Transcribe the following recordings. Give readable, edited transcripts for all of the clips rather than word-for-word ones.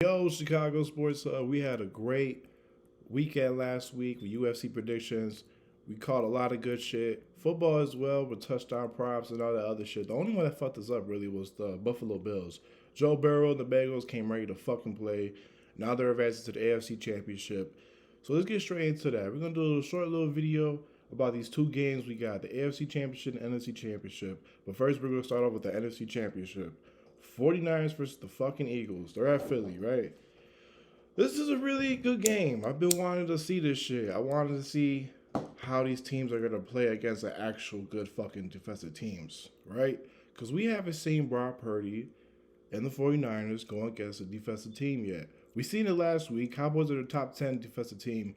Yo, Chicago Sports Hub. We had a great weekend last week with UFC predictions. We caught a lot of good shit. Football as well with touchdown props and all that other shit. The only one that fucked us up really was the Buffalo Bills. Joe Burrow and the Bengals came ready to fucking play. Now they're advancing to the AFC Championship. So let's get straight into that. We're going to do a short little video about these two games we got, the AFC Championship and NFC Championship. But first, we're going to start off with the NFC Championship. 49ers versus the fucking Eagles. They're at Philly, right? This is a really good game. I've been wanting to see this shit. I wanted to see how these teams are going to play against the actual good fucking defensive teams, right? Because we haven't seen Brock Purdy and the 49ers go against a defensive team yet. We seen it last week. Cowboys are the top 10 defensive team.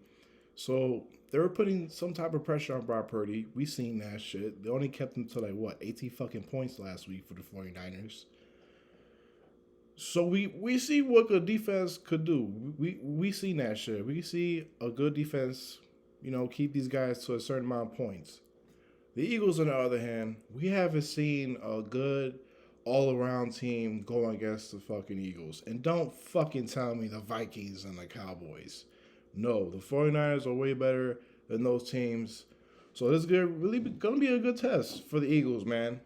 So they were putting some type of pressure on Brock Purdy. We seen that shit. They only kept him to 18 fucking points last week for the 49ers. So we see what the defense could do. We seen that shit. We see a good defense, keep these guys to a certain amount of points. The Eagles, on the other hand, we haven't seen a good all-around team going against the fucking Eagles. And don't fucking tell me the Vikings and the Cowboys. No, the 49ers are way better than those teams. So this is really going to be a good test for the Eagles, man.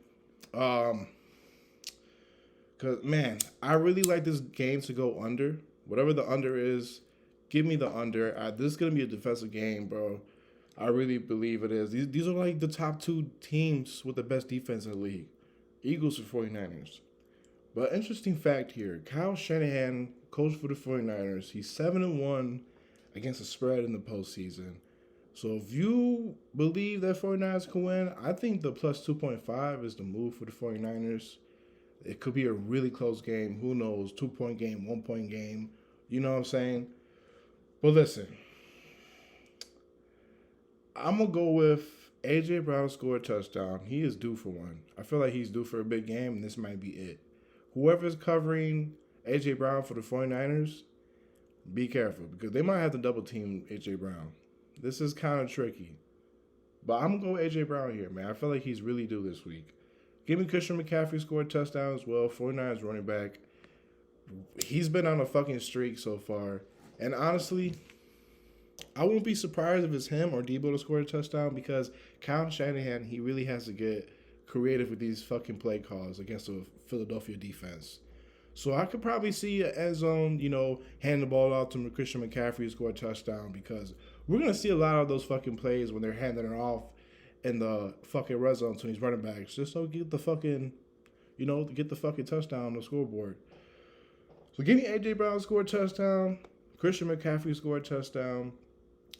Because, man, I really like this game to go under. Whatever the under is, give me the under. This is going to be a defensive game, bro. I really believe it is. These are like the top two teams with the best defense in the league. Eagles and 49ers. But interesting fact here, Kyle Shanahan, coach for the 49ers, he's 7-1 against the spread in the postseason. So if you believe that 49ers can win, I think the plus 2.5 is the move for the 49ers. It could be a really close game. Who knows? 2-point game, 1-point game. You know what I'm saying? But listen, I'm going to go with A.J. Brown scored a touchdown. He is due for one. I feel like he's due for a big game, and this might be it. Whoever's covering A.J. Brown for the 49ers, be careful, because they might have to double team A.J. Brown. This is kind of tricky. But I'm going to go with A.J. Brown here, man. I feel like he's really due this week. Give me Christian McCaffrey scored a touchdown as well. 49ers running back. He's been on a fucking streak so far. And honestly, I won't be surprised if it's him or Debo to score a touchdown because Kyle Shanahan, he really has to get creative with these fucking play calls against the Philadelphia defense. So I could probably see an end zone, hand the ball out to Christian McCaffrey to score a touchdown because we're going to see a lot of those fucking plays when they're handing it off in the fucking red zone to these running backs, just so get the fucking, get the fucking touchdown on the scoreboard. So give me A.J. Brown score a touchdown, Christian McCaffrey score a touchdown,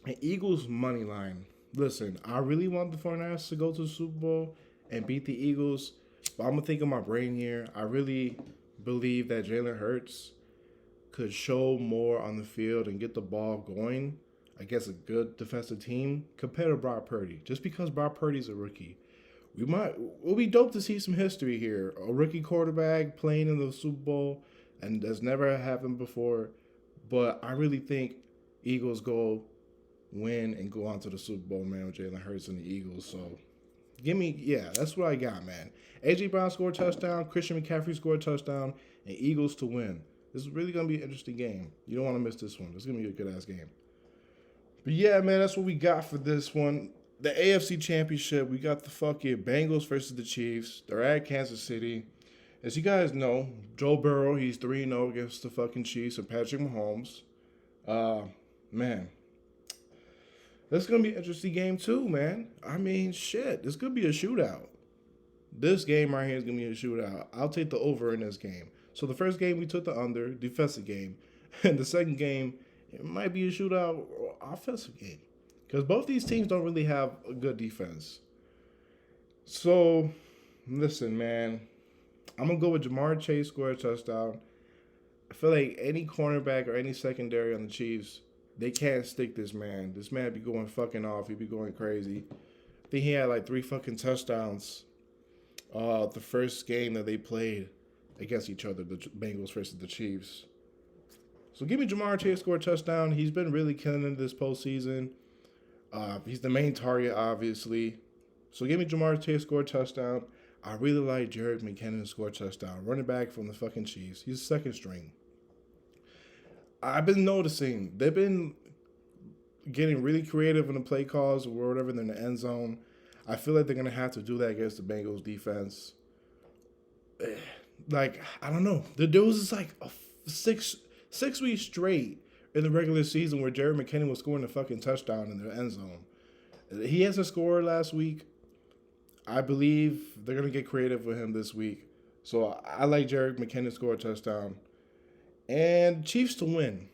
and Eagles money line. Listen, I really want the 49ers to go to the Super Bowl and beat the Eagles, but I'm going to think of my brain here. I really believe that Jalen Hurts could show more on the field and get the ball going against a good defensive team compared to Brock Purdy. Just because Brock Purdy's a rookie. It'll be dope to see some history here. A rookie quarterback playing in the Super Bowl, and that's never happened before. But I really think Eagles go win and go on to the Super Bowl, man, with Jalen Hurts and the Eagles. So that's what I got, man. A.J. Brown scored a touchdown, Christian McCaffrey scored a touchdown, and Eagles to win. This is really going to be an interesting game. You don't want to miss this one. It's going to be a good-ass game. But yeah, man, that's what we got for this one. The AFC Championship, we got the fucking Bengals versus the Chiefs. They're at Kansas City. As you guys know, Joe Burrow, he's 3-0 against the fucking Chiefs and Patrick Mahomes. Man, that's going to be an interesting game too, man. I mean, shit, this could be a shootout. This game right here is going to be a shootout. I'll take the over in this game. So the first game, we took the under, defensive game. And the second game, it might be a shootout or offensive game. Because both these teams don't really have a good defense. So, listen, man. I'm going to go with Jamar Chase score a touchdown. I feel like any cornerback or any secondary on the Chiefs, they can't stick this man. This man be going fucking off. He be going crazy. I think he had like 3 fucking touchdowns the first game that they played against each other, the Bengals versus the Chiefs. So give me Jamar Chase score a touchdown. He's been really killing it this postseason. He's the main target, obviously. So give me Jamar Chase score a touchdown. I really like Jerick McKinnon to score a touchdown. Running back from the fucking Chiefs. He's second string. I've been noticing they've been getting really creative in the play calls or whatever in the end zone. I feel like they're gonna have to do that against the Bengals defense. Like I don't know, there was just like a six weeks straight in the regular season where Jared McKinnon was scoring a fucking touchdown in the end zone. He hasn't scored last week. I believe they're gonna get creative with him this week. So I like Jared McKinnon to score a touchdown and Chiefs to win.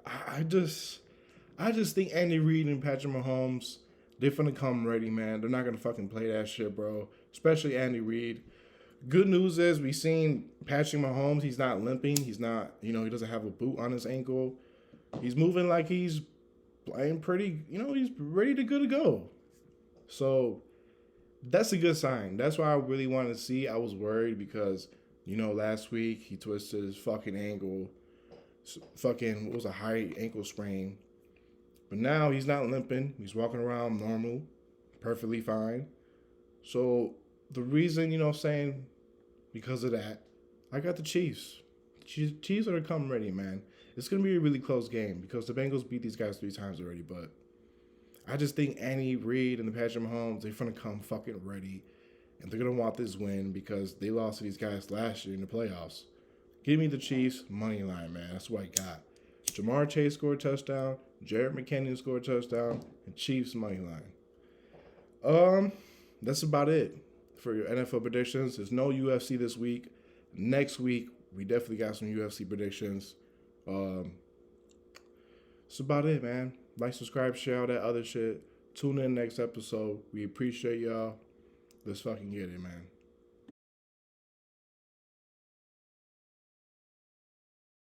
I just I just think Andy Reid and Patrick Mahomes, they're finna come ready, man. They're not gonna fucking play that shit, bro. Especially Andy Reid. Good news is we seen Patrick Mahomes. He's not limping. He's not, he doesn't have a boot on his ankle. He's moving like he's playing pretty, he's ready to go. So that's a good sign. That's why I really wanted to see. I was worried because, last week he twisted his fucking ankle. Fucking, it was a high ankle sprain. But now he's not limping. He's walking around normal, perfectly fine. So the reason, saying because of that, I got the Chiefs. Chiefs are coming ready, man. It's going to be a really close game because the Bengals beat these guys 3 times already. But I just think Andy Reid and the Patrick Mahomes, they're going to come fucking ready. And they're going to want this win because they lost to these guys last year in the playoffs. Give me the Chiefs money line, man. That's what I got. Jamar Chase scored a touchdown. Jared McKinnon scored a touchdown. And Chiefs money line. That's about it for your NFL predictions. There's no UFC this week. Next week, we definitely got some UFC predictions. That's about it, man. Like, subscribe, share all that other shit. Tune in next episode. We appreciate y'all. Let's fucking get it, man.